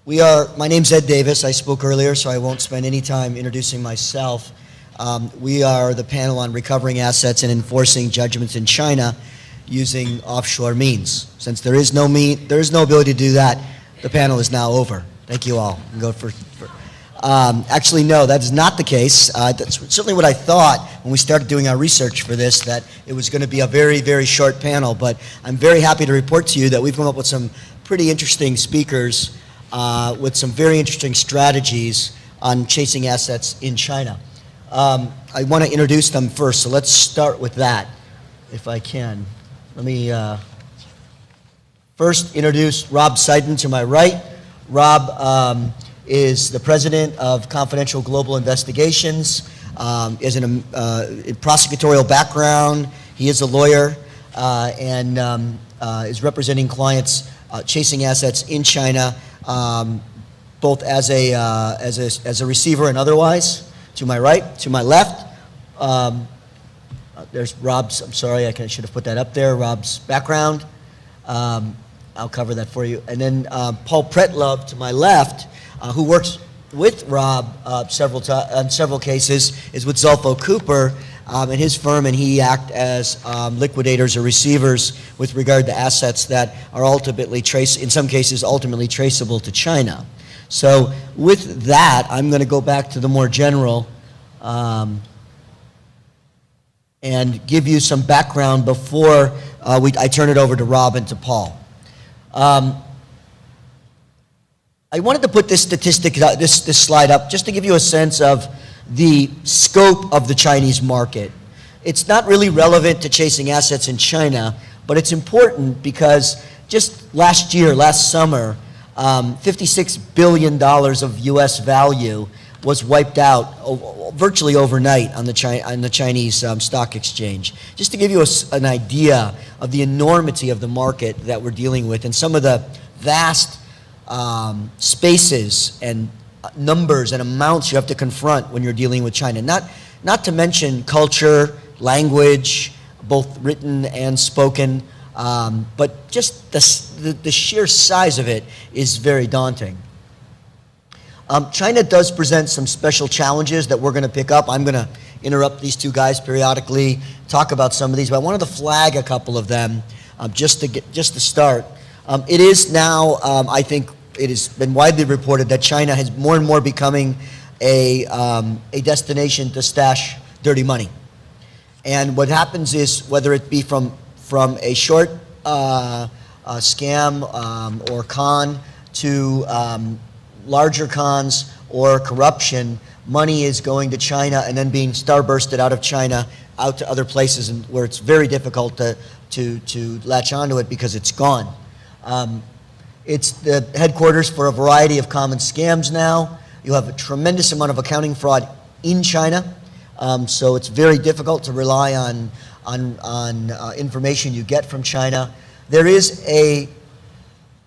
My name's Ed Davis. I spoke earlier, so I won't spend any time introducing myself. We are the panel on recovering assets and enforcing judgments in China using offshore means. Since there is no ability to do that, the panel is now over. Thank you all. You can go actually, no, that is not the case. That's certainly what I thought when we started doing our research for this, that it was going to be a very, very short panel. But I'm very happy to report to you that we've come up with some pretty interesting speakers with some very interesting strategies on chasing assets in China. I want to introduce them first, so let's start with that, if I can. Let me first introduce Rob Seiden to my right. Rob is the president of Confidential Global Investigations, is in a prosecutorial background. He is a lawyer and is representing clients chasing assets in China, both as a receiver and otherwise. To my right, to my left, there's Rob's. I'm sorry, I should have put that up there. Rob's background. I'll cover that for you. And then Paul Pretlove to my left, who works with Rob on several cases, is with Zolfo Cooper and his firm, and he act as liquidators or receivers with regard to assets that are ultimately in some cases ultimately traceable to China. So with that, I'm going to go back to the more general and give you some background before I turn it over to Rob and to Paul. I wanted to put this statistic, this slide up, just to give you a sense of the scope of the Chinese market. It's not really relevant to chasing assets in China, but it's important because just last summer, $56 billion of U.S. value was wiped out virtually overnight on the Chinese stock exchange. Just to give you an idea of the enormity of the market that we're dealing with and some of the vast spaces and numbers and amounts you have to confront when you're dealing with China. Not to mention culture, language, both written and spoken, but just the sheer size of it is very daunting. China does present some special challenges that we're going to pick up. I'm going to interrupt these two guys periodically, talk about some of these, but I wanted to flag a couple of them just to start. It is now, I think it has been widely reported that China has more and more becoming a destination to stash dirty money. And what happens is, whether it be from a short scam or con to larger cons or corruption, money is going to China and then being starbursted out of China out to other places where it's very difficult to latch onto it because it's gone. It's the headquarters for a variety of common scams now. You have a tremendous amount of accounting fraud in China, so it's very difficult to rely on information you get from China. There is a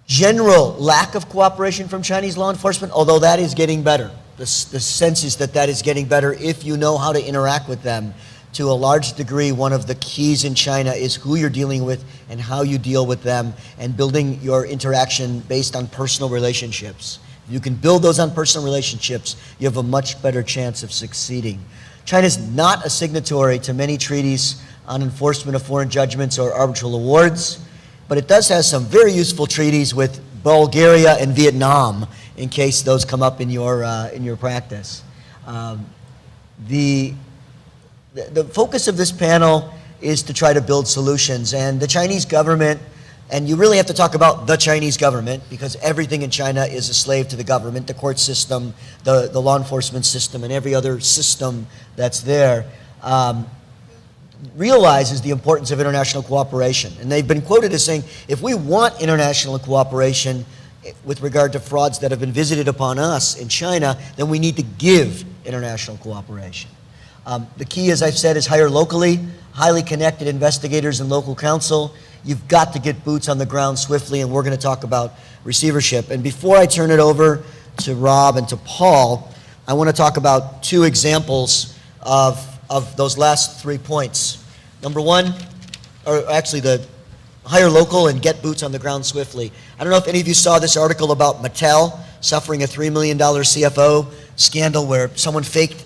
general lack of cooperation from Chinese law enforcement, although that is getting better. The sense is that is getting better if you know how to interact with them. To a large degree, one of the keys in China is who you're dealing with and how you deal with them, and building your interaction based on personal relationships. If you can build those on personal relationships, you have a much better chance of succeeding. China is not a signatory to many treaties on enforcement of foreign judgments or arbitral awards, but it does have some very useful treaties with Bulgaria and Vietnam, in case those come up in your practice. The focus of this panel is to try to build solutions, and the Chinese government, and you really have to talk about the Chinese government because everything in China is a slave to the government, the court system, the law enforcement system, and every other system that's there, realizes the importance of international cooperation. And they've been quoted as saying, if we want international cooperation with regard to frauds that have been visited upon us in China, then we need to give international cooperation. The key, as I've said, is hire locally, highly connected investigators and local counsel. You've got to get boots on the ground swiftly, and we're going to talk about receivership. And before I turn it over to Rob and to Paul, I want to talk about two examples of those last 3 points. Number one, or actually the hire local and get boots on the ground swiftly. I don't know if any of you saw this article about Mattel suffering a $3 million CFO scandal where someone faked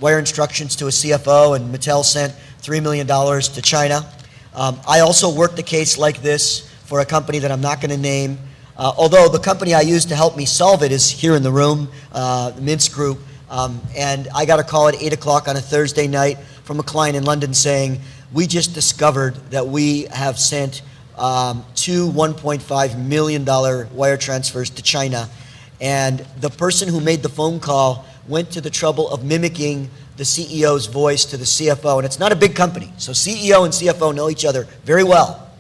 wire instructions to a CFO and Mattel sent $3 million to China. I also worked a case like this for a company that I'm not going to name, although the company I used to help me solve it is here in the room, the Mintz Group, and I got a call at 8 o'clock on a Thursday night from a client in London saying, we just discovered that we have sent two $1.5 million wire transfers to China, and the person who made the phone call went to the trouble of mimicking the CEO's voice to the CFO, and it's not a big company, so CEO and CFO know each other very well,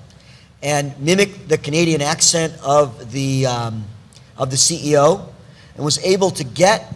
and mimicked the Canadian accent of the CEO, and was able to get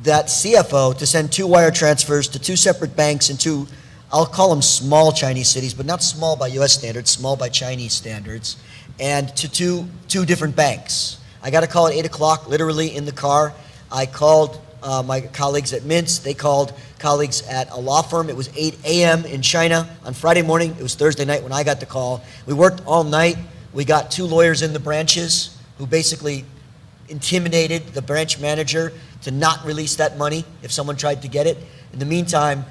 that CFO to send two wire transfers to two separate banks in two, I'll call them small Chinese cities, but not small by US standards, small by Chinese standards, and to two different banks. I got a call at 8 o'clock, literally in the car. I called my colleagues at Mintz. They called colleagues at a law firm. It was 8 a.m. in China on Friday morning. It was Thursday night when I got the call. We worked all night. We got two lawyers in the branches who basically intimidated the branch manager to not release that money if someone tried to get it. In the meantime,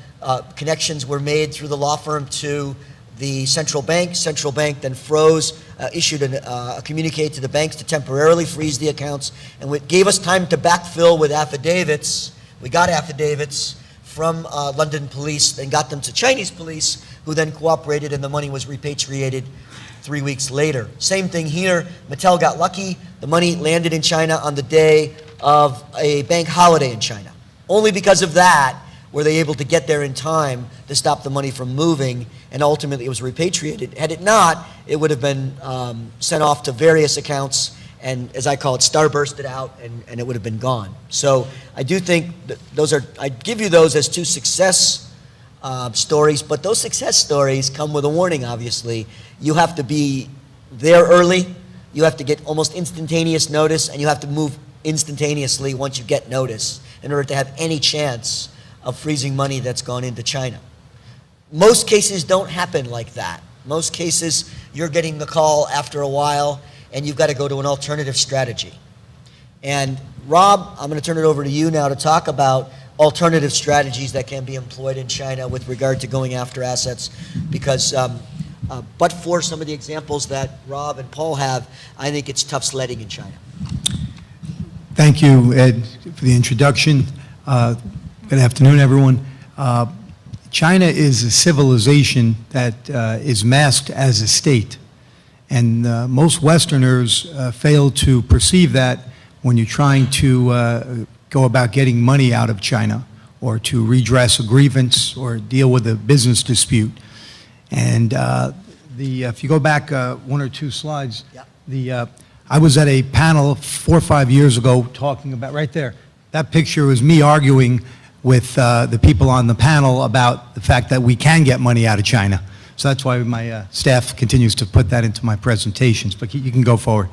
connections were made through the law firm to the central bank. Central bank then froze, issued a communique to the banks to temporarily freeze the accounts, and it gave us time to backfill with affidavits. We got affidavits from London police and got them to Chinese police, who then cooperated, and the money was repatriated 3 weeks later. Same thing here. Mattel got lucky. The money landed in China on the day of a bank holiday in China. Only because of that were they able to get there in time to stop the money from moving, and ultimately it was repatriated. Had it not, it would have been sent off to various accounts, and as I call it, starbursted out, and it would have been gone. So I do think that I give you those as two success stories, but those success stories come with a warning, obviously. You have to be there early, you have to get almost instantaneous notice, and you have to move instantaneously once you get notice in order to have any chance of freezing money that's gone into China. Most cases don't happen like that. Most cases, you're getting the call after a while, and you've got to go to an alternative strategy. And Rob, I'm going to turn it over to you now to talk about alternative strategies that can be employed in China with regard to going after assets, because but for some of the examples that Rob and Paul have, I think it's tough sledding in China. Thank you, Ed, for the introduction. Good afternoon, everyone. China is a civilization that is masked as a state, and most Westerners fail to perceive that when you're trying to go about getting money out of China, or to redress a grievance, or deal with a business dispute. And if you go back one or two slides, yeah. I was at a panel 4 or 5 years ago talking about, right there, that picture was me arguing with the people on the panel about the fact that we can get money out of China. So that's why my staff continues to put that into my presentations, but you can go forward.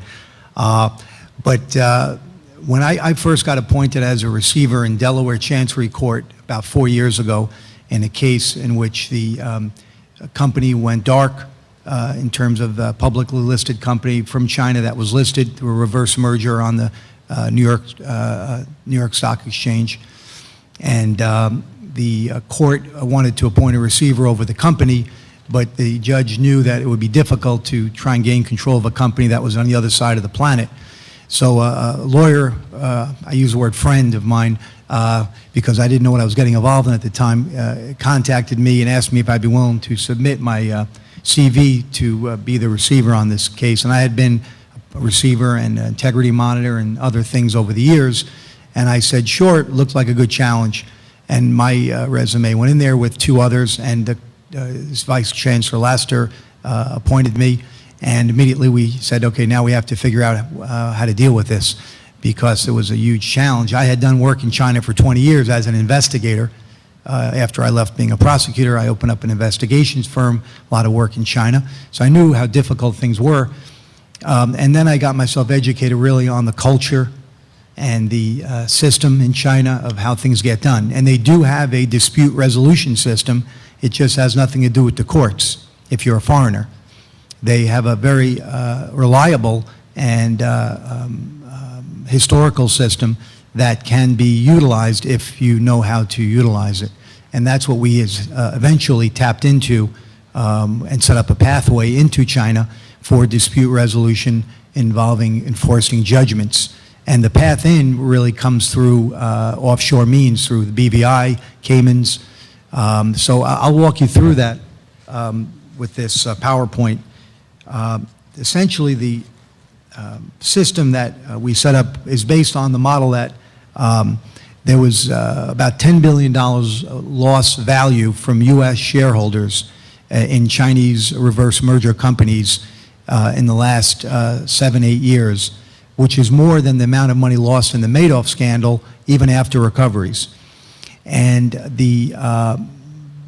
When I first got appointed as a receiver in Delaware Chancery Court about 4 years ago in a case in which the company went dark in terms of a publicly listed company from China that was listed through a reverse merger on the New York Stock Exchange. And the court wanted to appoint a receiver over the company, but the judge knew that it would be difficult to try and gain control of a company that was on the other side of the planet. So a lawyer, I use the word friend of mine, because I didn't know what I was getting involved in at the time, contacted me and asked me if I'd be willing to submit my CV to be the receiver on this case. And I had been a receiver and integrity monitor and other things over the years. And I said, sure, it looked like a good challenge. And my resume went in there with two others, and Vice Chancellor Laster appointed me. And immediately we said, okay, now we have to figure out how to deal with this, because it was a huge challenge. I had done work in China for 20 years as an investigator. After I left being a prosecutor, I opened up an investigations firm, a lot of work in China. So I knew how difficult things were. And then I got myself educated really on the culture and the system in China of how things get done. And they do have a dispute resolution system. It just has nothing to do with the courts if you're a foreigner. They have a very reliable and historical system that can be utilized if you know how to utilize it. And that's what we eventually tapped into and set up a pathway into China for dispute resolution involving enforcing judgments. And the path in really comes through offshore means, through the BVI, Caymans. So I'll walk you through that with this PowerPoint. Essentially, the system that we set up is based on the model that there was about $10 billion lost value from U.S. shareholders in Chinese reverse merger companies in the last 7-8 years, which is more than the amount of money lost in the Madoff scandal, even after recoveries. And the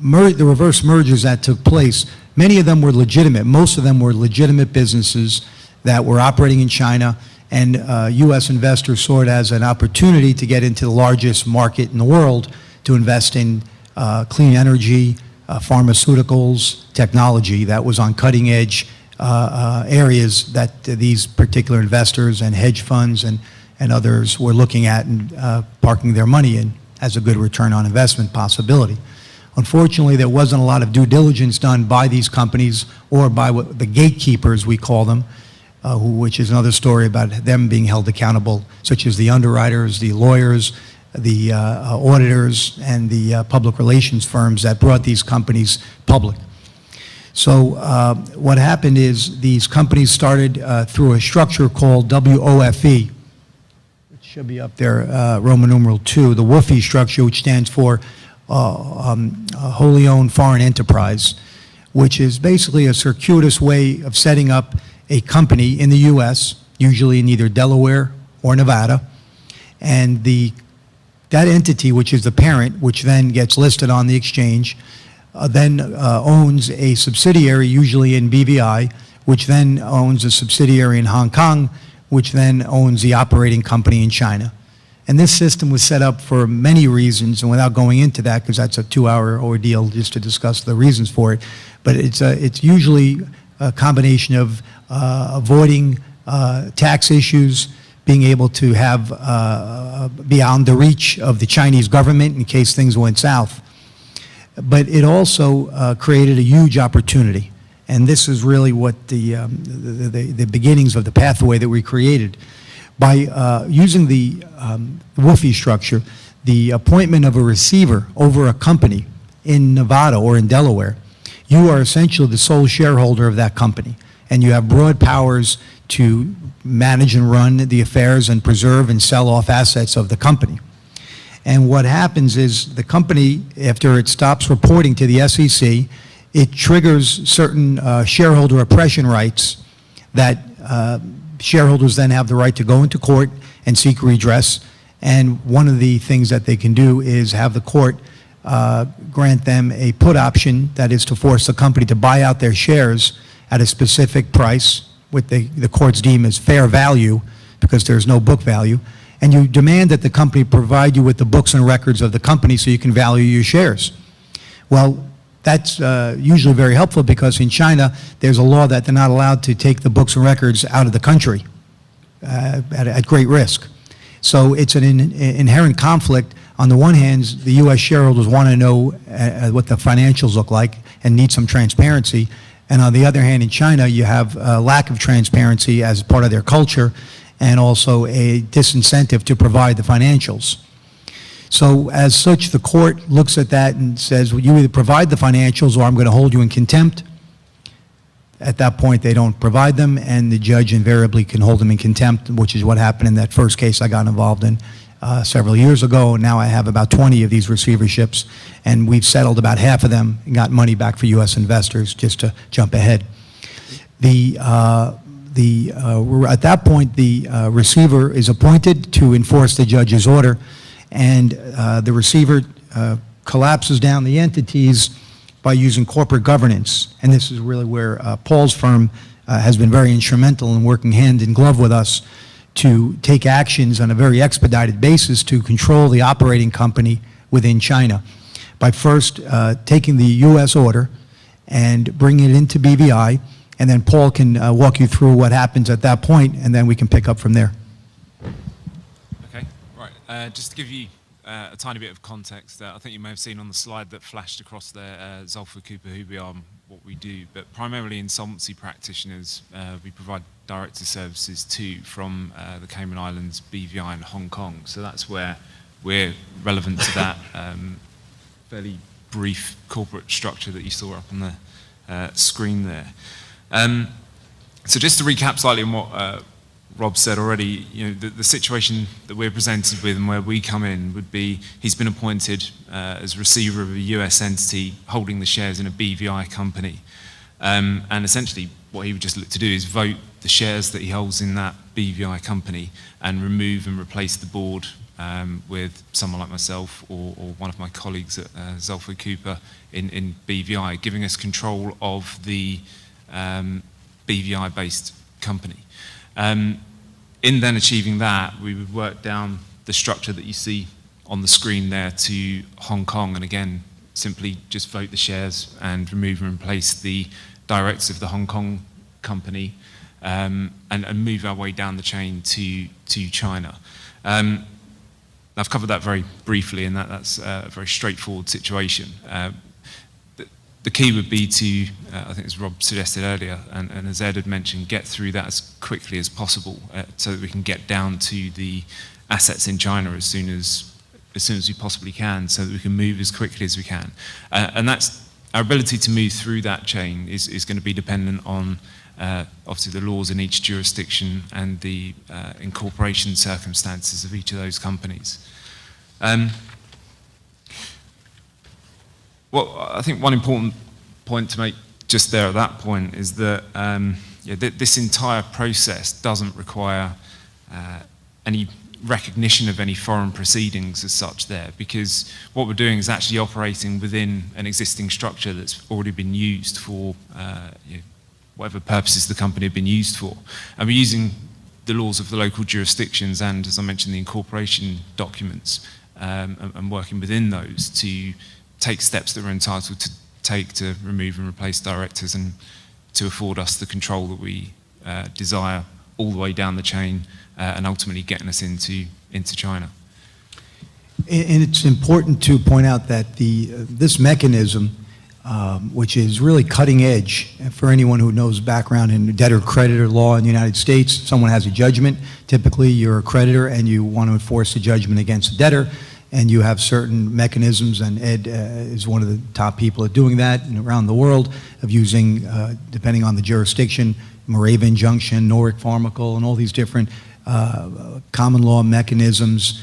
reverse mergers that took place, many of them were legitimate. Most of them were legitimate businesses that were operating in China, and U.S. investors saw it as an opportunity to get into the largest market in the world to invest in clean energy, pharmaceuticals, technology that was on cutting edge areas that these particular investors and hedge funds and others were looking at and parking their money in as a good return on investment possibility. Unfortunately, there wasn't a lot of due diligence done by these companies or by what the gatekeepers, we call them, which is another story about them being held accountable, such as the underwriters, the lawyers, the auditors, and the public relations firms that brought these companies public. So what happened is these companies started through a structure called WOFE. It should be up there, Roman numeral 2, the WOFE structure, which stands for Wholly Owned Foreign Enterprise, which is basically a circuitous way of setting up a company in the U.S., usually in either Delaware or Nevada, and that entity, which is the parent, which then gets listed on the exchange, then owns a subsidiary, usually in BVI, which then owns a subsidiary in Hong Kong, which then owns the operating company in China. And this system was set up for many reasons, and without going into that, because that's a 2-hour ordeal just to discuss the reasons for it, but it's usually a combination of avoiding tax issues, being able to have beyond the reach of the Chinese government in case things went south. But it also created a huge opportunity, and this is really what the beginnings of the pathway that we created. By using the WOFE structure, the appointment of a receiver over a company in Nevada or in Delaware, you are essentially the sole shareholder of that company, and you have broad powers to manage and run the affairs and preserve and sell off assets of the company. And what happens is the company, after it stops reporting to the SEC, it triggers certain shareholder oppression rights that shareholders then have the right to go into court and seek redress. And one of the things that they can do is have the court grant them a put option, that is to force the company to buy out their shares at a specific price, what the courts deem as fair value, because there's no book value, and you demand that the company provide you with the books and records of the company so you can value your shares. Well, that's usually very helpful, because in China there's a law that they're not allowed to take the books and records out of the country at great risk. So it's an inherent conflict. On the one hand, the U.S. shareholders want to know what the financials look like and need some transparency. And on the other hand, in China, you have a lack of transparency as part of their culture, and also a disincentive to provide the financials. So as such, the court looks at that and says, well, you either provide the financials or I'm going to hold you in contempt. At that point, they don't provide them, and the judge invariably can hold them in contempt, which is what happened in that first case I got involved in several years ago. Now I have about 20 of these receiverships, and we've settled about half of them and got money back for U.S. investors, just to jump ahead. At that point, the receiver is appointed to enforce the judge's order, and the receiver collapses down the entities by using corporate governance. And this is really where Paul's firm has been very instrumental in working hand in glove with us to take actions on a very expedited basis to control the operating company within China by first taking the U.S. order and bringing it into BVI, and then Paul can walk you through what happens at that point, and then we can pick up from there. Just to give you a tiny bit of context, I think you may have seen on the slide that flashed across there, Zolfo Cooper, who we are and what we do, but primarily insolvency practitioners, we provide director services to from the Cayman Islands, BVI and Hong Kong. So that's where we're relevant to that fairly brief corporate structure that you saw up on the screen there. So just to recap slightly on what Rob said already, the situation that we're presented with and where we come in would be he's been appointed as receiver of a US entity holding the shares in a BVI company. And essentially what he would just look to do is vote the shares that he holds in that BVI company and remove and replace the board with someone like myself or one of my colleagues at Zolfo Cooper in BVI, giving us control of the BVI-based company. In then achieving that, we would work down the structure that you see on the screen there to Hong Kong, and again, simply just vote the shares and remove and replace the directors of the Hong Kong company, and move our way down the chain to China. I've covered that very briefly, and that's a very straightforward situation. The key would be to, I think as Rob suggested earlier, and as Ed had mentioned, get through that as quickly as possible so that we can get down to the assets in China as soon as we possibly can, so that we can move as quickly as we can. And that's our ability to move through that chain is going to be dependent on obviously the laws in each jurisdiction and the incorporation circumstances of each of those companies. Well, I think one important point to make just there at that point is that this entire process doesn't require any recognition of any foreign proceedings as such there, because what we're doing is actually operating within an existing structure that's already been used for whatever purposes the company had been used for. And we're using the laws of the local jurisdictions and, as I mentioned, the incorporation documents and working within those to take steps that we're entitled to take to remove and replace directors and to afford us the control that we desire all the way down the chain and ultimately getting us into China. And it's important to point out that this mechanism, which is really cutting edge for anyone who knows background in debtor-creditor law in the United States. Someone has a judgment. Typically, you're a creditor and you want to enforce a judgment against the debtor, and you have certain mechanisms, and Ed is one of the top people at doing that around the world, of using, depending on the jurisdiction, Morava injunction, Norwick Pharmacal, and all these different common law mechanisms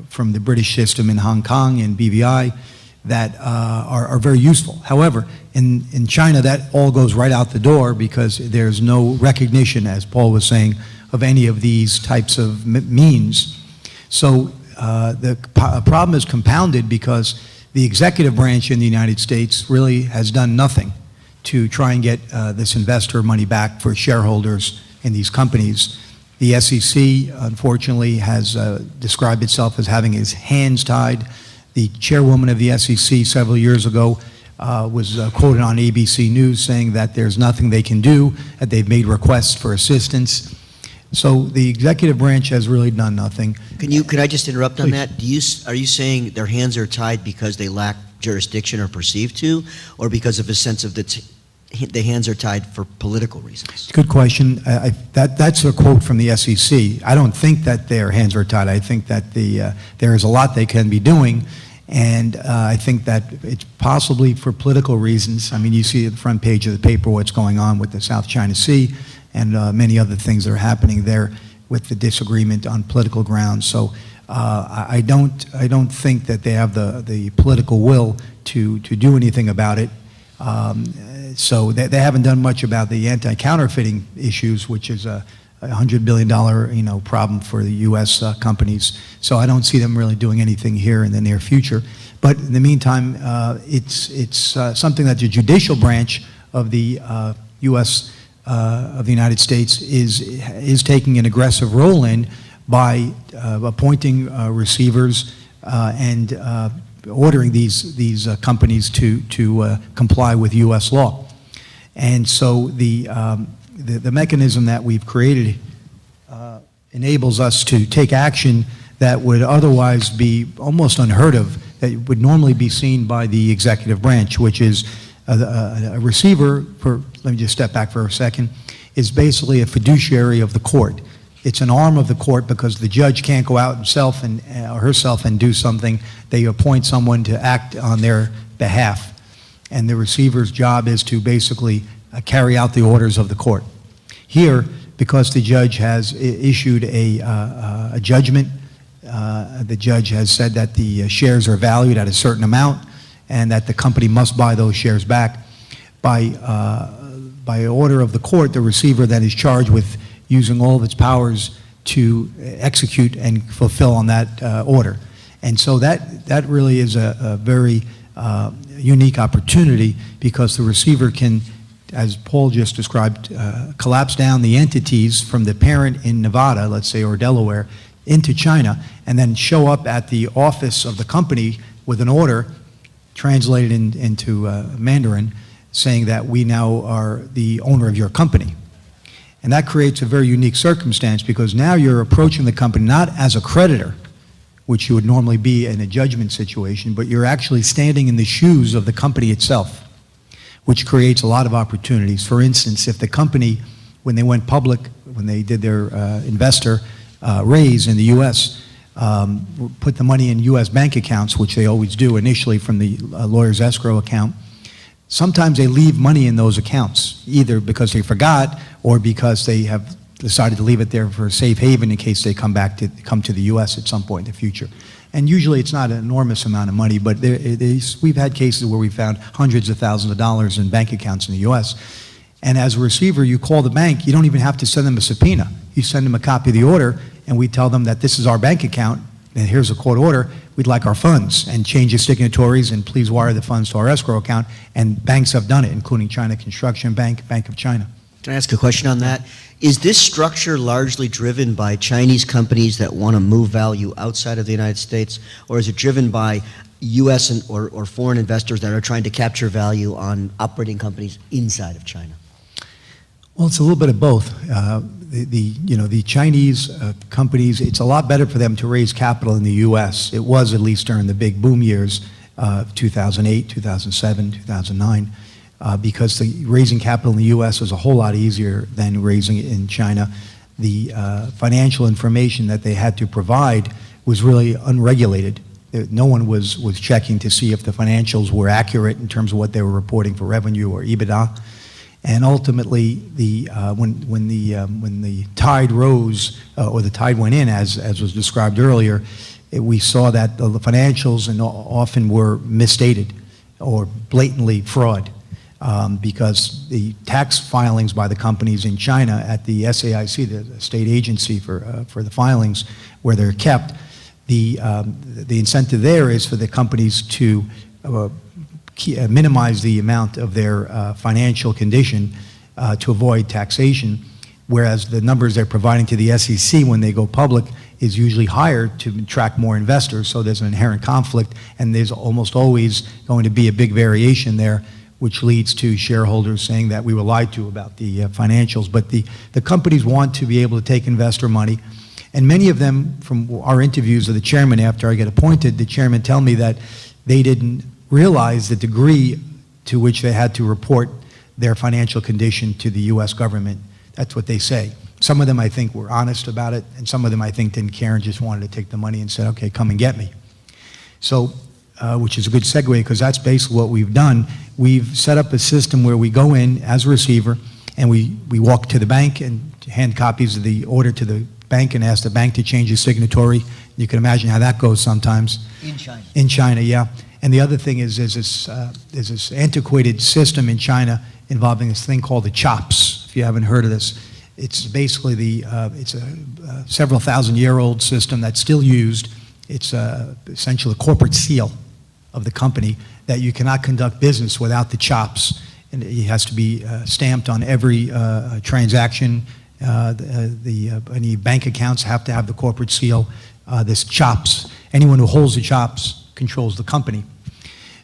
from the British system in Hong Kong and BVI that are very useful. However, in China, that all goes right out the door because there's no recognition, as Paul was saying, of any of these types of means. So the problem is compounded because the executive branch in the United States really has done nothing to try and get this investor money back for shareholders in these companies. The SEC, unfortunately, has described itself as having its hands tied. The chairwoman of the SEC several years ago was quoted on ABC News saying that there's nothing they can do, that they've made requests for assistance. So the executive branch has really done nothing. Can I just interrupt on Please. that? Are you saying their hands are tied because they lack jurisdiction or perceive to, or because of a sense of the hands are tied for political reasons? Good question. That's a quote from the SEC. I don't think that their hands are tied. I think that there is a lot they can be doing, and I think that it's possibly for political reasons. I mean, you see at the front page of the paper what's going on with the South China Sea and many other things that are happening there with the disagreement on political grounds. So I don't think that they have the political will to do anything about it. So they haven't done much about the anti-counterfeiting issues, which is a $100 billion problem for the U.S. Companies. So I don't see them really doing anything here in the near future. But in the meantime, it's something that the judicial branch of the U.S. Of the United States is taking an aggressive role in by appointing receivers and ordering these companies to comply with U.S. law. And so the mechanism that we've created enables us to take action that would otherwise be almost unheard of, that would normally be seen by the executive branch, which is a receiver, let me just step back for a second, is basically a fiduciary of the court. It's an arm of the court because the judge can't go out himself or herself and do something. They appoint someone to act on their behalf. And the receiver's job is to basically carry out the orders of the court. Here, because the judge has issued a judgment, the judge has said that the shares are valued at a certain amount and that the company must buy those shares back. By order of the court, the receiver then is charged with using all of its powers to execute and fulfill on that order. And so that really is a very unique opportunity, because the receiver can, as Paul just described, collapse down the entities from the parent in Nevada, let's say, or Delaware, into China, and then show up at the office of the company with an order translated into Mandarin, saying that we now are the owner of your company. And that creates a very unique circumstance, because now you're approaching the company not as a creditor, which you would normally be in a judgment situation, but you're actually standing in the shoes of the company itself, which creates a lot of opportunities. For instance, if the company, when they went public, when they did their investor raise in the U.S., put the money in U.S. bank accounts, which they always do initially from the lawyer's escrow account, sometimes they leave money in those accounts, either because they forgot or because they have decided to leave it there for a safe haven in case they come to the U.S. at some point in the future. And usually it's not an enormous amount of money, but we've had cases where we found hundreds of thousands of dollars in bank accounts in the U.S. And as a receiver, you call the bank. You don't even have to send them a subpoena. You send them a copy of the order, and we tell them that this is our bank account, and here's a court order. We'd like our funds, and change the signatories, and please wire the funds to our escrow account. And banks have done it, including China Construction Bank, Bank of China. Can I ask a question on that? Is this structure largely driven by Chinese companies that want to move value outside of the United States, or is it driven by U.S. or foreign investors that are trying to capture value on operating companies inside of China? Well, it's a little bit of both. The Chinese companies, it's a lot better for them to raise capital in the U.S. It was, at least during the big boom years, 2008, 2007, 2009. Because raising capital in the U.S. was a whole lot easier than raising it in China. The financial information that they had to provide was really unregulated. No one was checking to see if the financials were accurate in terms of what they were reporting for revenue or EBITDA. And ultimately, when the tide rose, or the tide went in, as was described earlier, we saw that the financials often were misstated or blatantly fraud. Because the tax filings by the companies in China at the SAIC, the state agency for the filings where they're kept, the incentive there is for the companies to minimize the amount of their financial condition to avoid taxation, whereas the numbers they're providing to the SEC when they go public is usually higher to attract more investors, so there's an inherent conflict, and there's almost always going to be a big variation there, which leads to shareholders saying that we were lied to about the financials. But the companies want to be able to take investor money, and many of them, from our interviews of the chairman after I get appointed, the chairman tell me that they didn't realize the degree to which they had to report their financial condition to the U.S. government. That's what they say. Some of them, I think, were honest about it, and some of them, I think, didn't care and just wanted to take the money and said, okay, come and get me. So, which is a good segue, because that's basically what we've done. We've set up a system where we go in as a receiver, and we walk to the bank and hand copies of the order to the bank and ask the bank to change the signatory. You can imagine how that goes sometimes. In China. In China, yeah. And the other thing is there's this antiquated system in China involving this thing called the CHOPS, if you haven't heard of this. It's basically it's a several thousand-year-old system that's still used. It's essentially a corporate seal of the company that you cannot conduct business without the CHOPS. And it has to be stamped on every transaction. Any bank accounts have to have the corporate seal. This CHOPS, anyone who holds the CHOPS controls the company.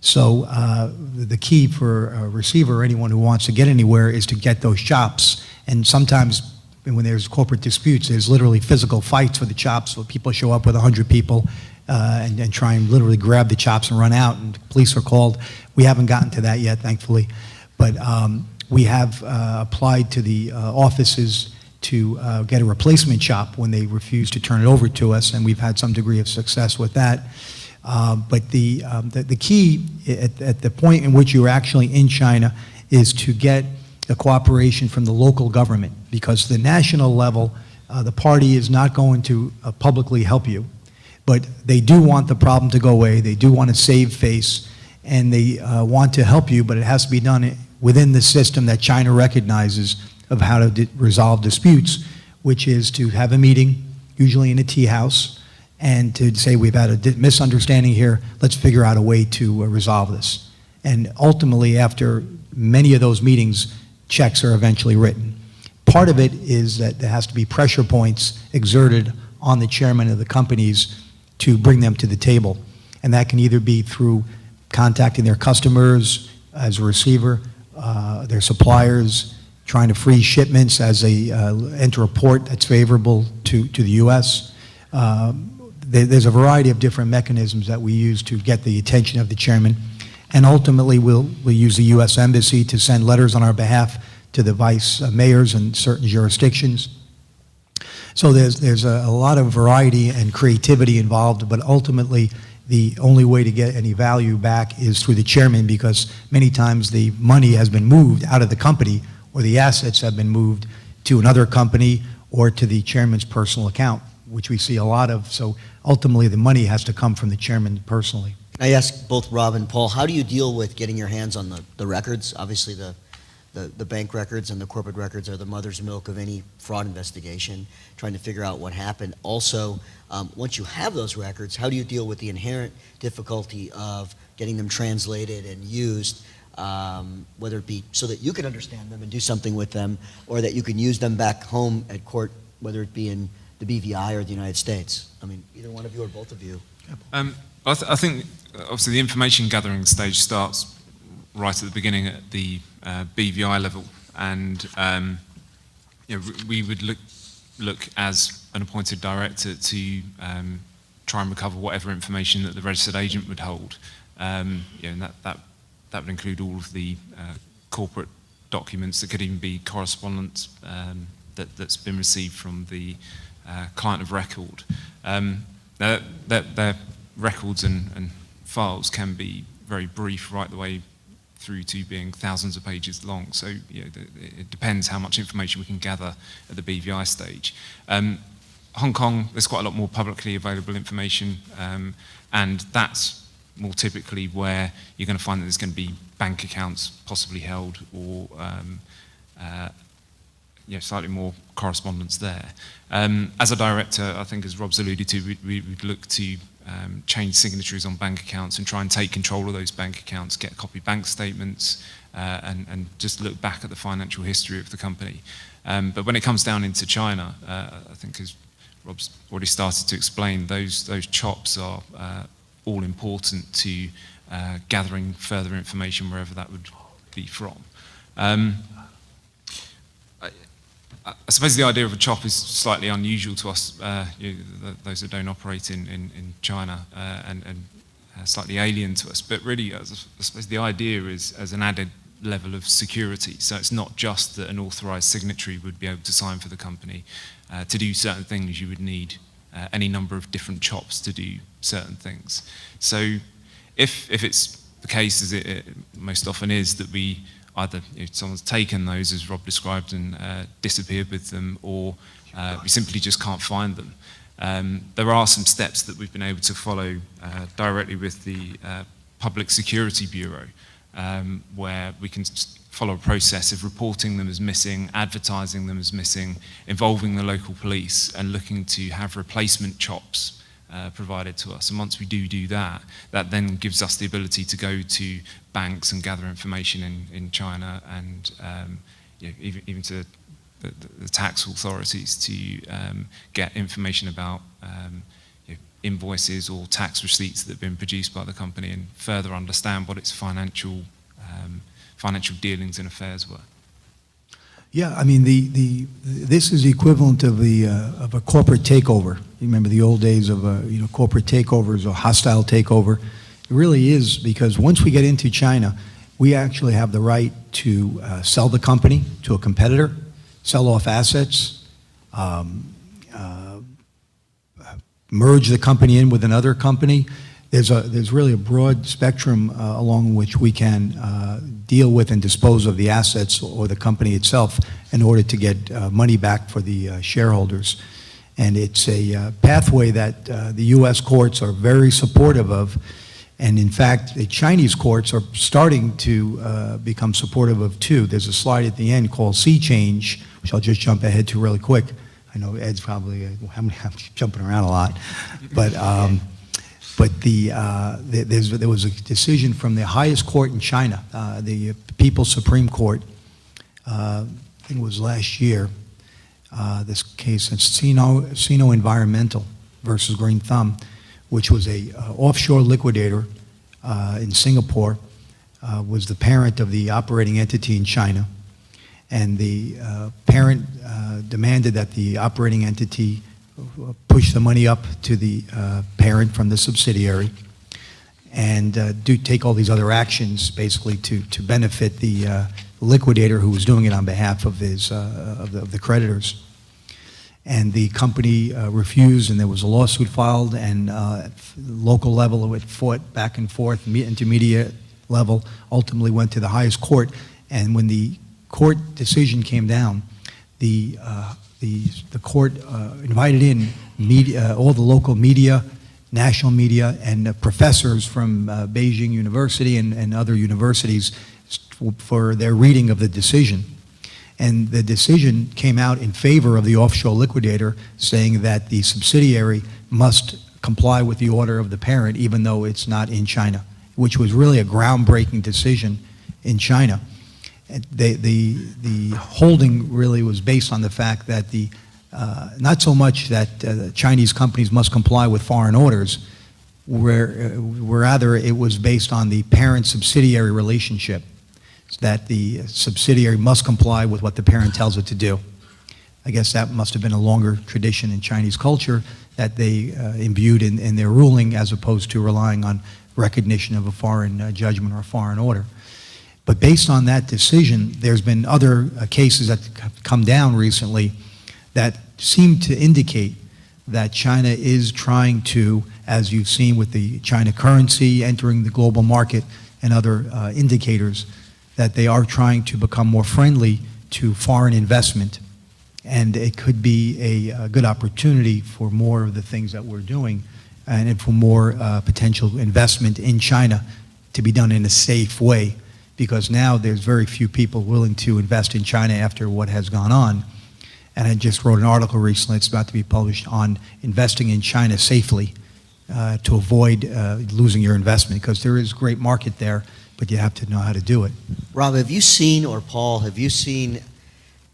So the key for a receiver or anyone who wants to get anywhere is to get those CHOPS. And sometimes And when there's corporate disputes, there's literally physical fights for the chops, so people show up with 100 people and try and literally grab the chops and run out, and police are called. We haven't gotten to that yet, thankfully. But we have applied to the offices to get a replacement chop when they refuse to turn it over to us, and we've had some degree of success with that. But the key at the point in which you're actually in China is to get the cooperation from the local government, because the national level, the party is not going to publicly help you. But they do want the problem to go away. They do want to save face, and they want to help you, but it has to be done within the system that China recognizes of how to resolve disputes, which is to have a meeting, usually in a tea house, and to say, we've had a misunderstanding here, let's figure out a way to resolve this. And ultimately, after many of those meetings, checks are eventually written. Part of it is that there has to be pressure points exerted on the chairman of the companies to bring them to the table. And that can either be through contacting their customers as a receiver, their suppliers, trying to freeze shipments as they enter a port that's favorable to the U.S. There's a variety of different mechanisms that we use to get the attention of the chairman. And ultimately, we'll use the U.S. Embassy to send letters on our behalf to the vice mayors in certain jurisdictions. So there's a lot of variety and creativity involved, but ultimately, the only way to get any value back is through the chairman, because many times the money has been moved out of the company, or the assets have been moved to another company or to the chairman's personal account, which we see a lot of. So ultimately, the money has to come from the chairman personally. I ask both Rob and Paul, how do you deal with getting your hands on the records? Obviously, the bank records and the corporate records are the mother's milk of any fraud investigation, trying to figure out what happened. Also, once you have those records, how do you deal with the inherent difficulty of getting them translated and used, whether it be so that you can understand them and do something with them, or that you can use them back home at court, whether it be in the BVI or the United States? I mean, either one of you or both of you. I think, obviously, the information gathering stage starts right at the beginning at the BVI level, and we would look as an appointed director to try and recover whatever information that the registered agent would hold. And that would include all of the corporate documents. That could even be correspondence that's been received from the client of record. Their records and files can be very brief, right the way through to being thousands of pages long. So it depends how much information we can gather at the BVI stage. Hong Kong, there's quite a lot more publicly available information, and that's more typically where you're going to find that there's going to be bank accounts possibly held, or slightly more correspondence there. As a director, I think, as Rob's alluded to, we'd look to change signatories on bank accounts and try and take control of those bank accounts, get copy bank statements, and just look back at the financial history of the company. But when it comes down into China, I think, as Rob's already started to explain, those chops are all important to gathering further information wherever that would be from. I suppose the idea of a chop is slightly unusual to us, those that don't operate in China, and slightly alien to us. But really, I suppose the idea is as an added level of security. So it's not just that an authorised signatory would be able to sign for the company. To do certain things, you would need any number of different chops to do certain things. So if it's the case, as it most often is, that we either someone's taken those, as Rob described, and disappeared with them, or we simply just can't find them. There are some steps that we've been able to follow directly with the Public Security Bureau, where we can follow a process of reporting them as missing, advertising them as missing, involving the local police, and looking to have replacement chops provided to us. And once we do that, that then gives us the ability to go to banks and gather information in China, and even to the tax authorities to get information about invoices or tax receipts that have been produced by the company, and further understand what its financial dealings and affairs were. Yeah, I mean, this is the equivalent of a corporate takeover. You remember the old days of corporate takeovers or hostile takeover. It really is, because once we get into China, we actually have the right to sell the company to a competitor, sell off assets, merge the company in with another company. There's really a broad spectrum along which we can deal with and dispose of the assets or the company itself in order to get money back for the shareholders. And it's a pathway that the U.S. courts are very supportive of. And in fact, the Chinese courts are starting to become supportive of too. There's a slide at the end called Sea Change, which I'll just jump ahead to really quick. I know Ed's probably I'm jumping around a lot, but there was a decision from the highest court in China, the People's Supreme Court. I think it was last year. This case, it's Sino Environmental versus Green Thumb, which was a offshore liquidator in Singapore, was the parent of the operating entity in China. And the parent demanded that the operating entity push the money up to the parent from the subsidiary and take all these other actions basically to benefit the liquidator who was doing it on behalf of the creditors. And the company refused, and there was a lawsuit filed, and at the local level it fought back and forth, intermediate level, ultimately went to the highest court. And when the court decision came down, the court invited in media, all the local media, national media, and professors from Beijing University and other universities for their reading of the decision. And the decision came out in favor of the offshore liquidator, saying that the subsidiary must comply with the order of the parent, even though it's not in China, which was really a groundbreaking decision in China. The holding really was based on the fact that not so much that Chinese companies must comply with foreign orders, rather it was based on the parent-subsidiary relationship, that the subsidiary must comply with what the parent tells it to do. I guess that must have been a longer tradition in Chinese culture that they imbued in their ruling, as opposed to relying on recognition of a foreign judgment or a foreign order. But based on that decision, there's been other cases that have come down recently that seem to indicate that China is trying to, as you've seen with the China currency entering the global market and other indicators, that they are trying to become more friendly to foreign investment. And it could be a good opportunity for more of the things that we're doing and for more potential investment in China to be done in a safe way. Because now there's very few people willing to invest in China after what has gone on. And I just wrote an article recently, it's about to be published, on investing in China safely to avoid losing your investment, because there is a great market there, but you have to know how to do it. Rob, have you seen, or Paul, have you seen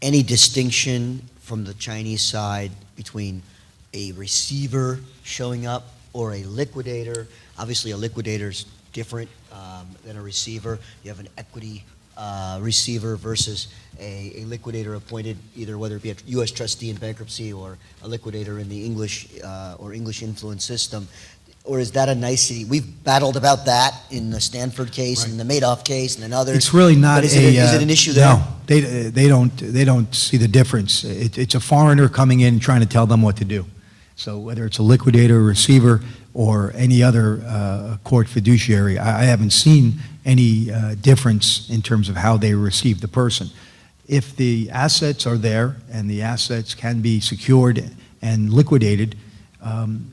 any distinction from the Chinese side between a receiver showing up or a liquidator? Obviously, a liquidator's different than a receiver. You have an equity receiver versus a liquidator appointed, either whether it be a U.S. trustee in bankruptcy or a liquidator in the English or English influence system. Or is that a nicety? We've battled about that in the Stanford case, right, and the Madoff case, and then others. It's really not. But is it an issue there? No, they don't see the difference. It's a foreigner coming in trying to tell them what to do. So whether it's a liquidator, receiver, or any other court fiduciary, I haven't seen any difference in terms of how they receive the person. If the assets are there and the assets can be secured and liquidated,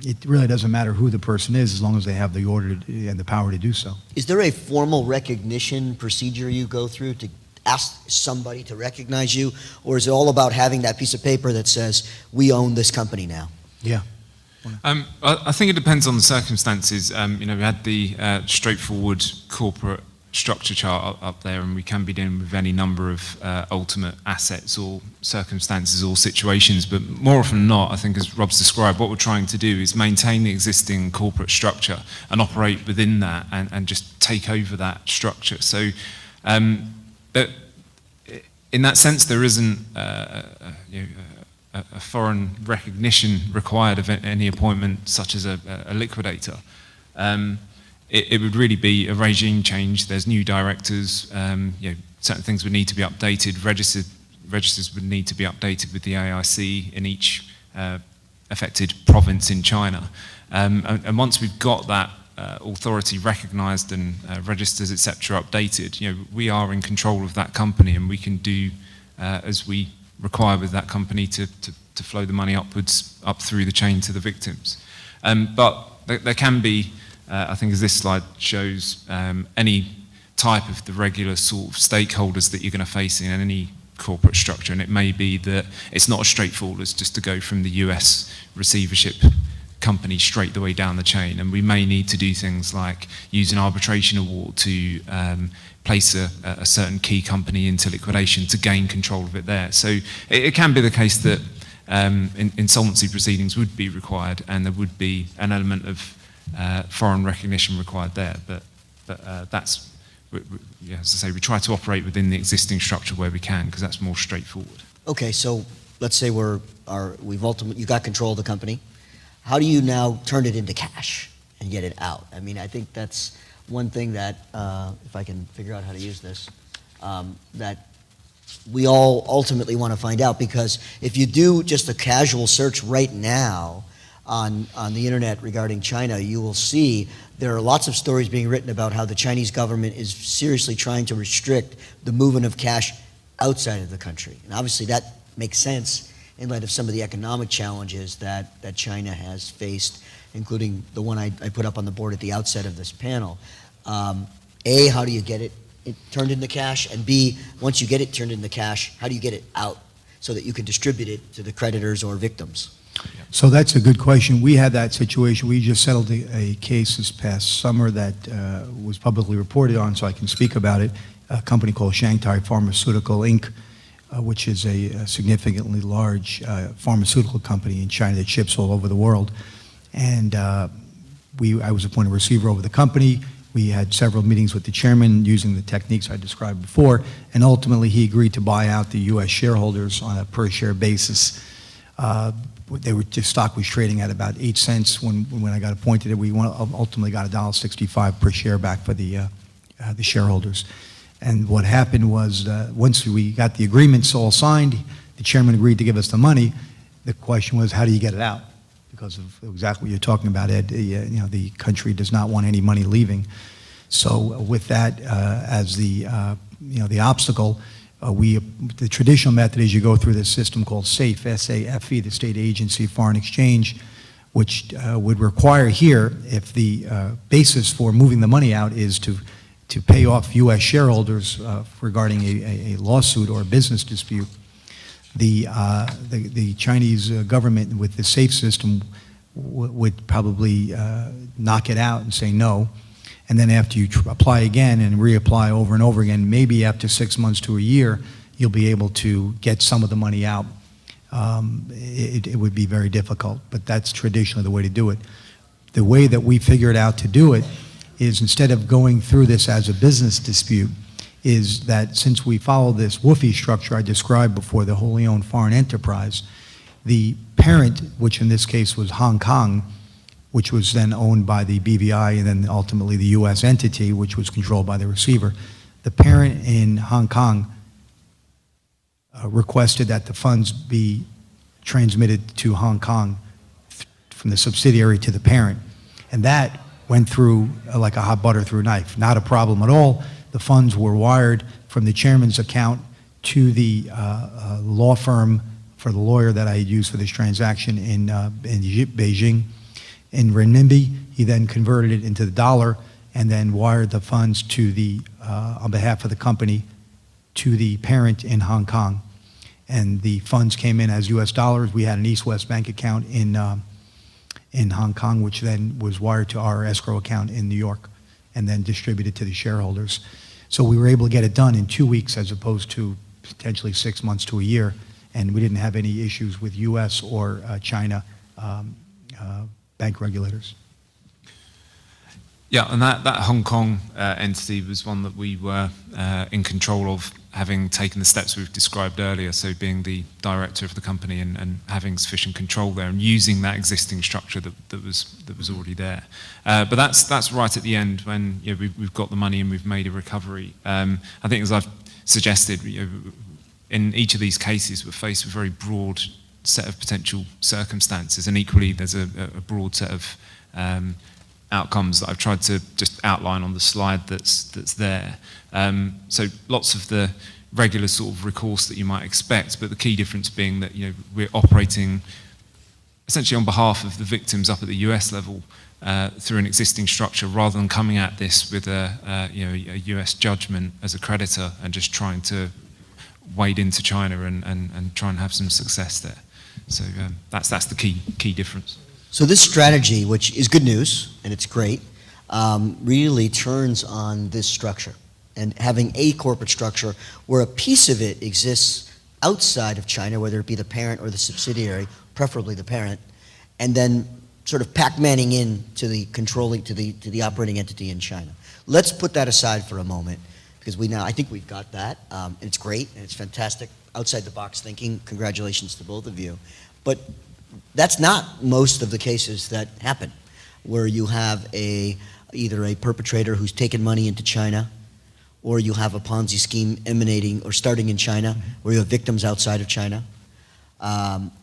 it really doesn't matter who the person is, as long as they have the order and the power to do so. Is there a formal recognition procedure you go through to ask somebody to recognize you, or is it all about having that piece of paper that says, we own this company now? Yeah. I think it depends on the circumstances. We had the straightforward corporate structure chart up there, and we can be dealing with any number of ultimate assets or circumstances or situations. But more often than not, I think, as Rob's described, what we're trying to do is maintain the existing corporate structure and operate within that, and just take over that structure. So in that sense, there isn't a foreign recognition required of any appointment, such as a liquidator. It would really be a regime change. There's new directors. Certain things would need to be updated. Registers would need to be updated with the AIC in each affected province in China. And once we've got that authority recognised and registers, etc., updated, we are in control of that company, and we can do as we require with that company to flow the money upwards, up through the chain to the victims. But there can be, I think as this slide shows, any type of the regular sort of stakeholders that you're going to face in any corporate structure, and it may be that it's not as straightforward as just to go from the US receivership company straight the way down the chain, and we may need to do things like use an arbitration award to place a certain key company into liquidation to gain control of it there. So it can be the case that insolvency proceedings would be required, and there would be an element of foreign recognition required there, but that's, as I say, we try to operate within the existing structure where we can, because that's more straightforward. Okay, so let's say you got control of the company. How do you now turn it into cash and get it out? I mean, I think that's one thing that, if I can figure out how to use this, that we all ultimately want to find out, because if you do just a casual search right now on the internet regarding China, you will see there are lots of stories being written about how the Chinese government is seriously trying to restrict the movement of cash outside of the country. And obviously that makes sense in light of some of the economic challenges that China has faced, including the one I put up on the board at the outset of this panel. A, how do you get it turned into cash? And B, once you get it turned into cash, how do you get it out so that you can distribute it to the creditors or victims? So that's a good question. We had that situation. We just settled a case this past summer that was publicly reported on, so I can speak about it. A company called Shanghai Pharmaceutical Inc., which is a significantly large pharmaceutical company in China that ships all over the world. And I was appointed receiver over the company. We had several meetings with the chairman using the techniques I described before, and ultimately he agreed to buy out the U.S. shareholders on a per-share basis. The stock was trading at about 8 cents when I got appointed. We ultimately got $1.65 per share back for the shareholders. And what happened was, once we got the agreements all signed, the chairman agreed to give us the money. The question was, how do you get it out? Because of exactly what you're talking about, Ed. The country does not want any money leaving. So with that as the obstacle, the traditional method is you go through this system called SAFE, S-A-F-E, the State Agency of Foreign Exchange, which would require here, if the basis for moving the money out is to pay off U.S. shareholders regarding a lawsuit or a business dispute, the Chinese government with the SAFE system would probably knock it out and say no. And then after you apply again and reapply over and over again, maybe after 6 months to a year, you'll be able to get some of the money out. It would be very difficult, but that's traditionally the way to do it. The way that we figured out to do it is, instead of going through this as a business dispute, is that since we follow this WOFE structure I described before, the wholly owned foreign enterprise, the parent, which in this case was Hong Kong, which was then owned by the BVI and then ultimately the U.S. entity, which was controlled by the receiver. The parent in Hong Kong requested that the funds be transmitted to Hong Kong from the subsidiary to the parent. And that went through like a hot butter through a knife. Not a problem at all. The funds were wired from the chairman's account to the law firm for the lawyer that I had used for this transaction in Beijing. In renminbi, he then converted it into the dollar and then wired the funds to on behalf of the company to the parent in Hong Kong. And the funds came in as U.S. dollars. We had an East-West bank account in Hong Kong, which then was wired to our escrow account in New York and then distributed to the shareholders. So we were able to get it done in 2 weeks as opposed to potentially 6 months to a year. And we didn't have any issues with U.S. or China bank regulators. Yeah, and that Hong Kong entity was one that we were in control of, having taken the steps we've described earlier, so being the director of the company and having sufficient control there and using that existing structure that was already there. But that's right at the end when we've got the money and we've made a recovery. I think, as I've suggested, in each of these cases we're faced with a very broad set of potential circumstances, and equally there's a broad set of outcomes that I've tried to just outline on the slide that's there. So lots of the regular sort of recourse that you might expect, but the key difference being that we're operating essentially on behalf of the victims up at the US level through an existing structure, rather than coming at this with a US judgment as a creditor and just trying to wade into China and try and have some success there. So that's the key difference. So this strategy, which is good news, and it's great, really turns on this structure. And having a corporate structure where a piece of it exists outside of China, whether it be the parent or the subsidiary, preferably the parent, and then sort of Pac-Manning in to the controlling, to the operating entity in China. Let's put that aside for a moment, because I think we've got that, and it's great, and it's fantastic, outside the box thinking. Congratulations to both of you. But that's not most of the cases that happen, where you have either a perpetrator who's taken money into China, or you have a Ponzi scheme emanating or starting in China, where you have victims outside of China,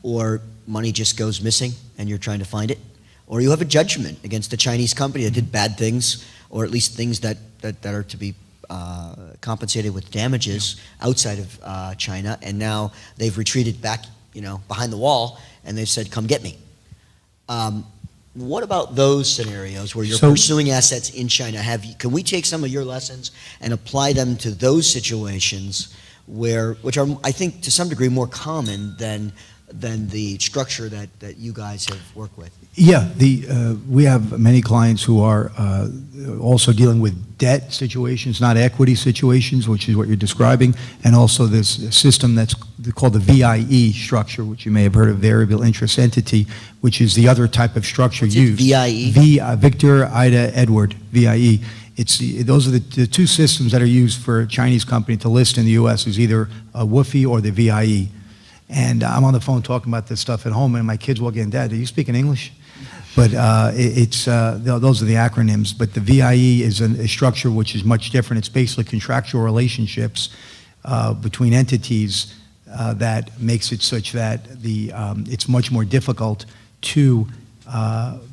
or money just goes missing and you're trying to find it, or you have a judgment against a Chinese company that did bad things, or at least things that are to be compensated with damages outside of China, and now they've retreated back, behind the wall, and they've said, "Come get me." What about those scenarios where you're pursuing assets in China? Can we take some of your lessons and apply them to those situations which are, I think, to some degree more common than the structure that you guys have worked with? Yeah, we have many clients who are also dealing with debt situations, not equity situations, which is what you're describing, and also this system that's called the VIE structure, which you may have heard of, variable interest entity, which is the other type of structure used. VIE? Victor, Ida, Edward, VIE. Those are the two systems that are used for a Chinese company to list in the U.S. is either a WFI or the VIE. And I'm on the phone talking about this stuff at home, and my kids walk in, "Dad, are you speaking English?" But those are the acronyms. But the VIE is a structure which is much different. It's basically contractual relationships between entities that makes it such that it's much more difficult to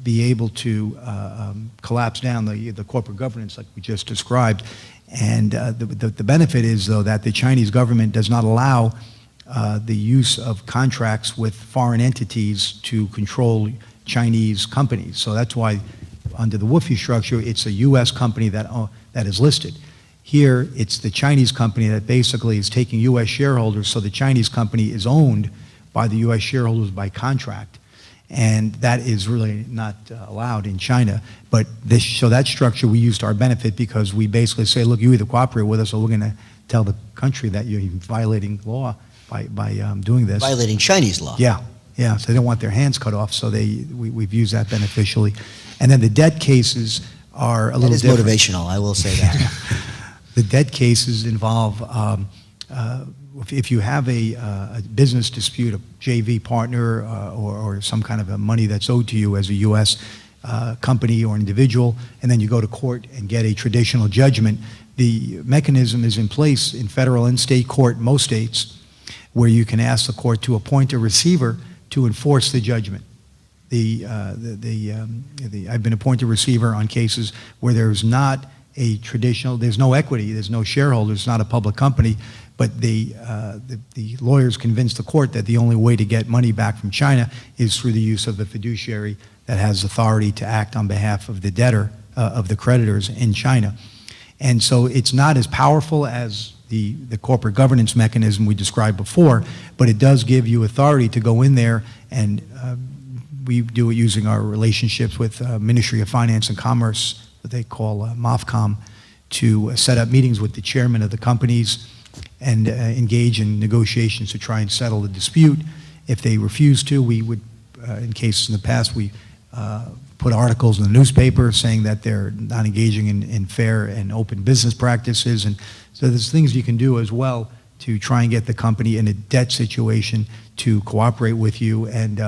be able to collapse down the corporate governance like we just described. And the benefit is, though, that the Chinese government does not allow the use of contracts with foreign entities to control Chinese companies. So that's why under the WFI structure, it's a U.S. company that is listed. Here, it's the Chinese company that basically is taking U.S. shareholders, so the Chinese company is owned by the U.S. shareholders by contract. And that is really not allowed in China. But so that structure we use to our benefit, because we basically say, look, you either cooperate with us or we're going to tell the country that you're violating law by doing this. Violating Chinese law. Yeah, so they don't want their hands cut off, so we've used that beneficially. And then the debt cases are a little different. That is motivational, I will say that. The debt cases involve, if you have a business dispute, a JV partner or some kind of a money that's owed to you as a U.S. Company or individual, and then you go to court and get a traditional judgment, the mechanism is in place in federal and state court, most states, where you can ask the court to appoint a receiver to enforce the judgment. I've been appointed receiver on cases where there's not a traditional, there's no equity, there's no shareholders, it's not a public company, but the lawyers convinced the court that the only way to get money back from China is through the use of the fiduciary that has authority to act on behalf of the debtor, of the creditors in China. And so it's not as powerful as the corporate governance mechanism we described before, but it does give you authority to go in there, and we do it using our relationships with Ministry of Finance and Commerce, what they call MOFCOM, to set up meetings with the chairman of the companies and engage in negotiations to try and settle the dispute. If they refuse to, we would, in cases in the past, we put articles in the newspaper saying that they're not engaging in fair and open business practices. And so there's things you can do as well to try and get the company in a debt situation to cooperate with you and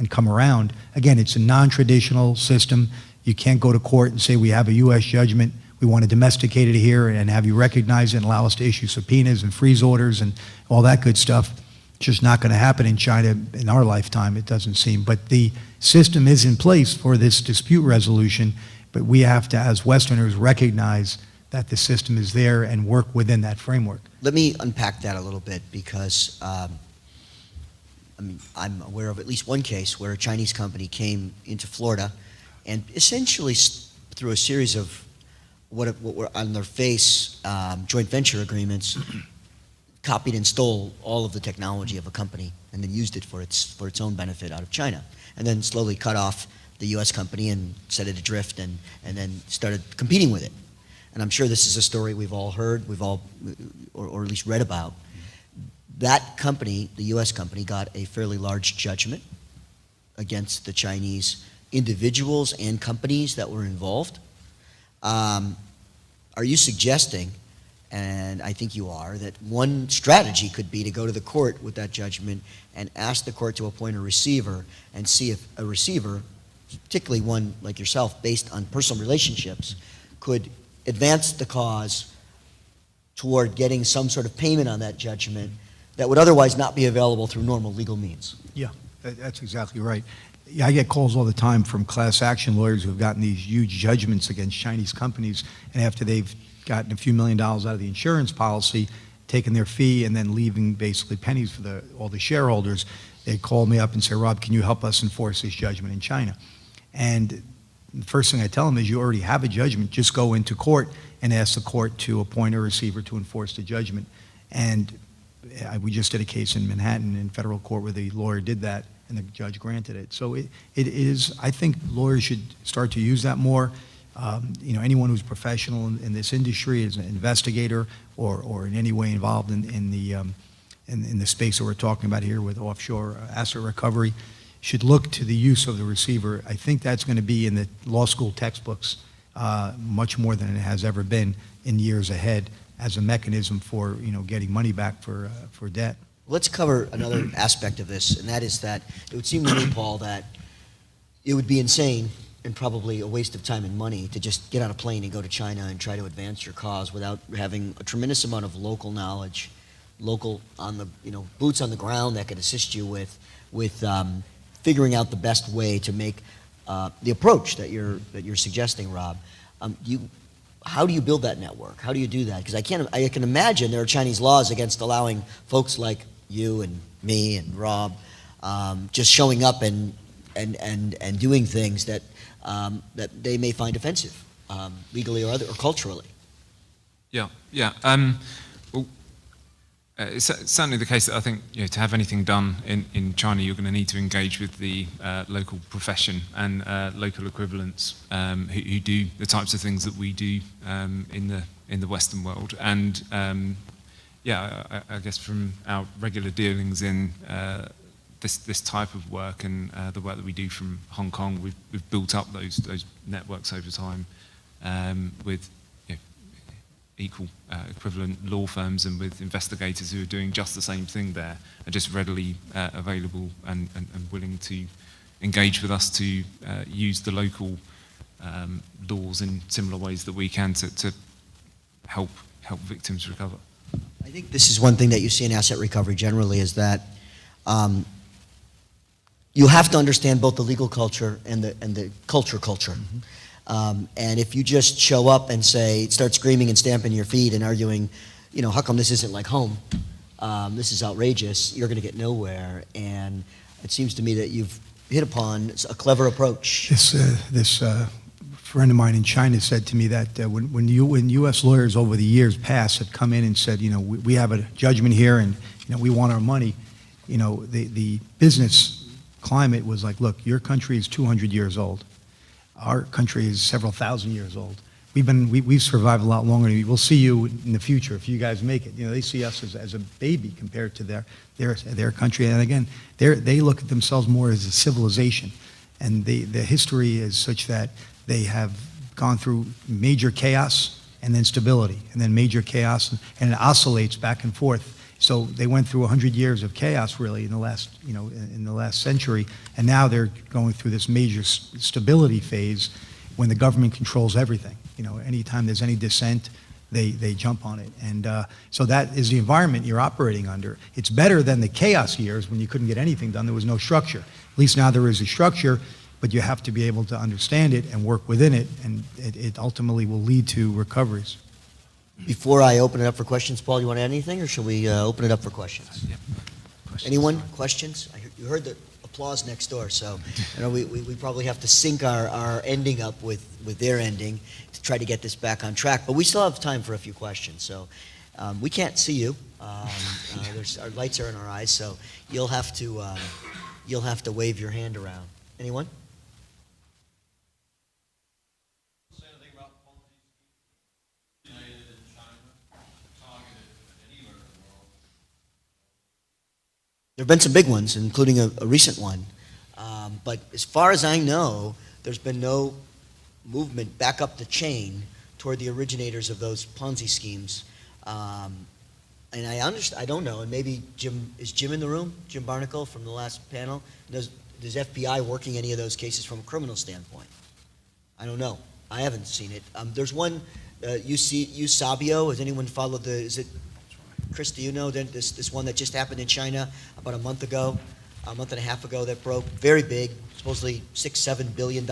come around. Again, it's a non-traditional system. You can't go to court and say we have a U.S. judgment, we want to domesticate it here and have you recognize it and allow us to issue subpoenas and freeze orders and all that good stuff. It's just not going to happen in China in our lifetime, it doesn't seem. But the system is in place for this dispute resolution, but we have to, as Westerners, recognize that the system is there and work within that framework. Let me unpack that a little bit because I'm aware of at least one case where a Chinese company came into Florida and essentially through a series of what were on their face joint venture agreements, copied and stole all of the technology of a company and then used it for its own benefit out of China, and then slowly cut off the U.S. company and set it adrift and then started competing with it. And I'm sure this is a story we've all heard, or at least read about. That company, the U.S. company, got a fairly large judgment against the Chinese individuals and companies that were involved. Are you suggesting, and I think you are, that one strategy could be to go to the court with that judgment and ask the court to appoint a receiver and see if a receiver, particularly one like yourself, based on personal relationships, could advance the cause toward getting some sort of payment on that judgment that would otherwise not be available through normal legal means? Yeah, that's exactly right. Yeah, I get calls all the time from class action lawyers who have gotten these huge judgments against Chinese companies, and after they've gotten a few $1 million out of the insurance policy, taking their fee and then leaving basically pennies for all the shareholders, they call me up and say, Rob, can you help us enforce this judgment in China? And the first thing I tell them is you already have a judgment, just go into court and ask the court to appoint a receiver to enforce the judgment. And we just did a case in Manhattan in federal court where the lawyer did that and the judge granted it. So it is, I think lawyers should start to use that more. Anyone who's professional in this industry, as an investigator or in any way involved in the space that we're talking about here with offshore asset recovery, should look to the use of the receiver. I think that's going to be in the law school textbooks much more than it has ever been in years ahead as a mechanism for getting money back for debt. Let's cover another aspect of this, and that is that it would seem to me, Paul, that it would be insane and probably a waste of time and money to just get on a plane and go to China and try to advance your cause without having a tremendous amount of local knowledge, local on the boots on the ground that could assist you with figuring out the best way to make the approach that you're suggesting, Rob. How do you build that network? How do you do that? Because I can imagine there are Chinese laws against allowing folks like you and me and Rob just showing up and doing things that they may find offensive, legally or culturally. Yeah. Well, it's certainly the case that I think to have anything done in China, you're going to need to engage with the local profession and local equivalents who do the types of things that we do in the Western world. And I guess from our regular dealings in this type of work and the work that we do from Hong Kong, we've built up those networks over time with equal equivalent law firms and with investigators who are doing just the same thing there, are just readily available and willing to engage with us to use the local laws in similar ways that we can to help victims recover. I think this is one thing that you see in asset recovery generally is that you have to understand both the legal culture and the culture. Mm-hmm. And if you just show up and start screaming and stamping your feet and arguing, how come this isn't like home? This is outrageous. You're going to get nowhere. And it seems to me that you've hit upon a clever approach. This friend of mine in China said to me that when U.S. lawyers over the years past had come in and said, we have a judgment here and we want our money, the business climate was like, look, your country is 200 years old. Our country is several thousand years old. We've survived a lot longer than you. We'll see you in the future if you guys make it. They see us as a baby compared to their country. And again, they look at themselves more as a civilization. And the history is such that they have gone through major chaos and then stability, and then major chaos, and it oscillates back and forth. So they went through 100 years of chaos, really, in the last century, and now they're going through this major stability phase when the government controls everything. Anytime there's any dissent, they jump on it. And so that is the environment you're operating under. It's better than the chaos years when you couldn't get anything done. There was no structure. At least now there is a structure, but you have to be able to understand it and work within it, and it ultimately will lead to recoveries. Before I open it up for questions, Paul, you want to add anything, or shall we open it up for questions? Yep. Questions. Anyone? Questions? You heard the applause next door, so we probably have to sync our ending up with their ending to try to get this back on track. But we still have time for a few questions. So we can't see you. Our lights are in our eyes, so you'll have to wave your hand around. Anyone? There have been some big ones, including a recent one. But as far as I know, there's been no movement back up the chain toward the originators of those Ponzi schemes. And I don't know, and maybe is Jim in the room? Jim Barnacle from the last panel? Does FBI working any of those cases from a criminal standpoint? I don't know. I haven't seen it. There's one, Sabio. Has anyone followed is it, Chris, do you know this one that just happened in China about a month and a half ago that broke? Very big, supposedly $6-7 billion.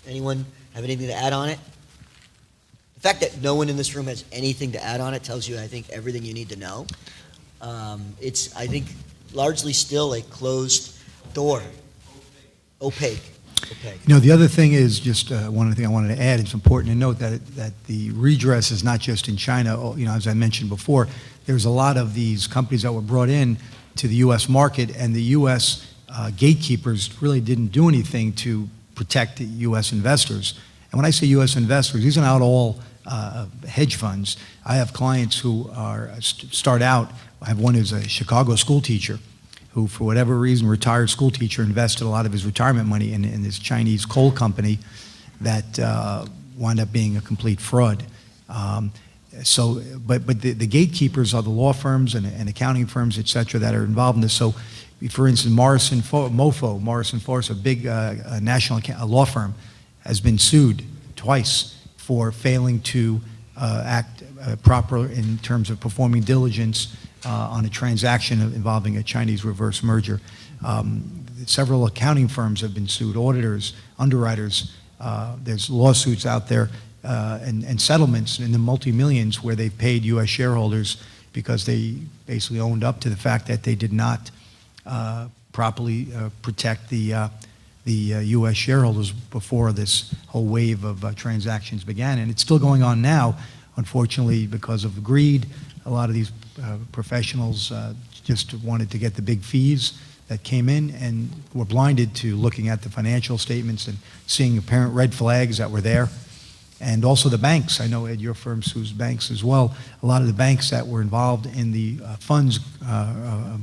Anyone have anything to add on it? The fact that no one in this room has anything to add on it tells you, I think, everything you need to know. It's, I think, largely still a closed door. Opaque. The other thing is just one thing I wanted to add. It's important to note that the redress is not just in China. As I mentioned before, there's a lot of these companies that were brought in to the U.S. market, and the U.S. Gatekeepers really didn't do anything to protect the U.S. investors. And when I say U.S. investors, these are not all hedge funds. I have clients who start out. I have one who's a Chicago school teacher who, for whatever reason, retired school teacher, invested a lot of his retirement money in this Chinese coal company that wound up being a complete fraud. But the gatekeepers are the law firms and accounting firms, et cetera, that are involved in this. So, for instance, Morrison Force, a big national law firm, has been sued twice for failing to act proper in terms of performing diligence on a transaction involving a Chinese reverse merger. Several accounting firms have been sued, auditors, underwriters. There's lawsuits out there and settlements in the multi-millions where they've paid U.S. shareholders because they basically owned up to the fact that they did not properly protect the U.S. shareholders before this whole wave of transactions began. And it's still going on now, unfortunately, because of greed. A lot of these professionals just wanted to get the big fees that came in and were blinded to looking at the financial statements and seeing apparent red flags that were there. And also the banks. I know at your firm, Sue's banks as well, a lot of the banks that were involved in the funds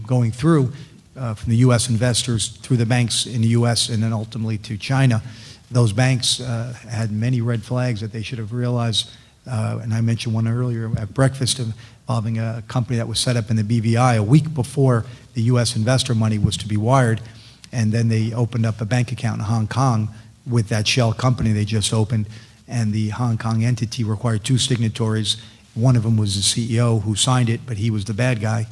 going through from the U.S. investors through the banks in the U.S. and then ultimately to China, those banks had many red flags that they should have realized. And I mentioned one earlier at breakfast involving a company that was set up in the BVI a week before the U.S. investor money was to be wired. And then they opened up a bank account in Hong Kong with that shell company they just opened. And the Hong Kong entity required 2 signatories. One of them was the CEO who signed it, but he was the bad guy.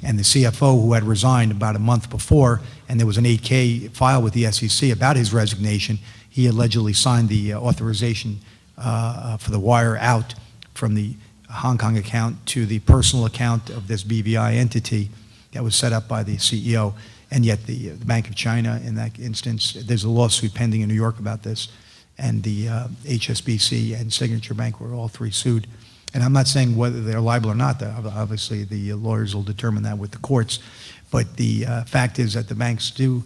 And the CFO who had resigned about a month before, and there was an 8K file with the SEC about his resignation. He allegedly signed the authorization for the wire out from the Hong Kong account to the personal account of this BVI entity that was set up by the CEO. And yet the Bank of China, in that instance, there's a lawsuit pending in New York about this, and the HSBC and Signature Bank were all 3 sued. And I'm not saying whether they're liable or not. Obviously, the lawyers will determine that with the courts. But the fact is that the banks do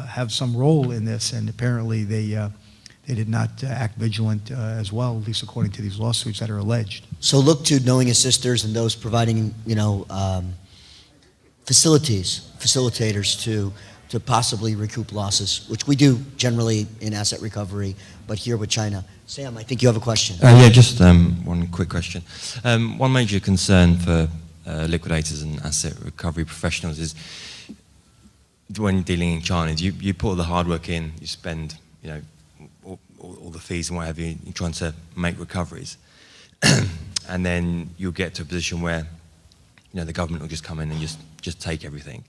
have some role in this, and apparently they did not act vigilant as well, at least according to these lawsuits that are alleged. So look to knowing assisters and those providing, facilitators to to possibly recoup losses, which we do generally in asset recovery, but here with China. Sam, I think you have a question. Yeah, just one quick question. One major concern for liquidators and asset recovery professionals is when dealing in China, is you put all the hard work in, you spend, you know, all the fees and what have you, you're trying to make recoveries, and then you'll get to a position where, you know, the government will just come in and just take everything.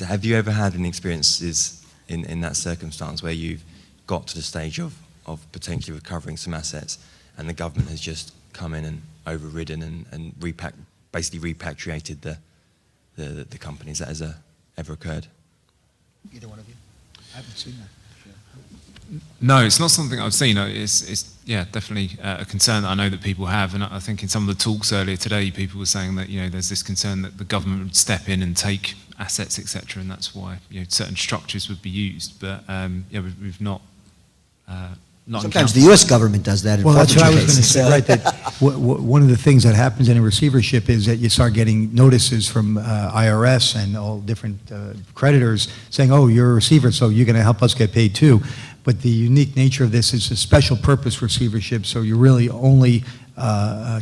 Have you ever had any experiences in that circumstance where you've got to the stage of potentially recovering some assets and the government has just come in and overridden and basically repatriated the companies? That has ever occurred? Either one of you? I haven't seen that. No, it's not something I've seen. It's yeah, definitely a concern that I know that people have, and I think in some of the talks earlier today, people were saying that, you know, there's this concern that the government would step in and take assets, etc., and that's why, you know, certain structures would be used. But yeah, we've not. Sometimes the U.S. government does that in Well, that's what I was going to cases. say, right, that one of the things that happens in a receivership is that you start getting notices from IRS and all different creditors saying, oh, you're a receiver, so you're going to help us get paid too. But the unique nature of this is a special purpose receivership, so you're really only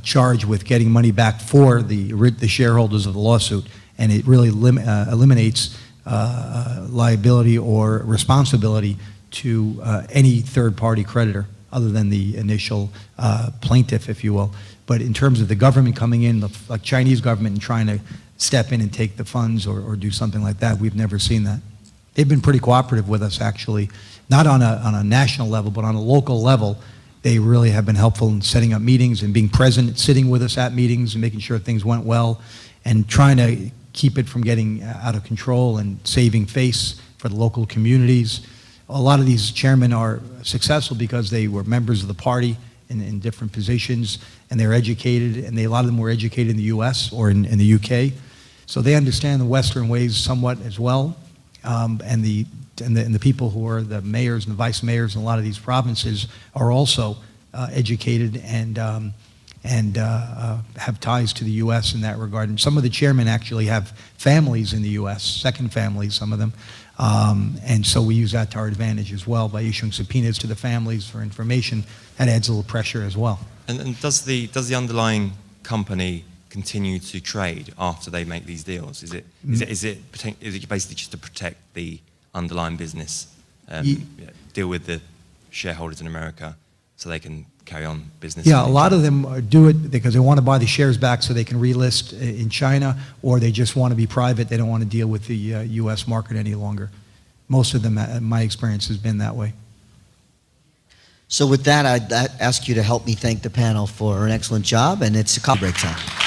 charged with getting money back for the shareholders of the lawsuit, and it really eliminates liability or responsibility to any third-party creditor other than the initial plaintiff, if you will. But in terms of the government coming in, like Chinese government, and trying to step in and take the funds or do something like that, we've never seen that. They've been pretty cooperative with us, actually, not on a national level, but on a local level. They really have been helpful in setting up meetings and being present, sitting with us at meetings and making sure things went well, and trying to keep it from getting out of control and saving face for the local communities. A lot of these chairmen are successful because they were members of the party in different positions, and they're educated, and a lot of them were educated in the U.S. or in the U.K. So they understand the Western ways somewhat as well, and the people who are the mayors and the vice mayors in a lot of these provinces are also educated and have ties to the U.S. in that regard. And some of the chairmen actually have families in the U.S., second families, some of them. And so we use that to our advantage as well by issuing subpoenas to the families for information. That adds a little pressure as well. And does the underlying company continue to trade after they make these deals? Is it basically just to protect the underlying business, deal with the shareholders in America so they can carry on business? Yeah, a lot of them do it because they want to buy the shares back so they can relist in China, or they just want to be private. They don't want to deal with the U.S. market any longer. Most of them, my experience has been that way. So with that, I'd ask you to help me thank the panel for an excellent job, and it's a coffee break time.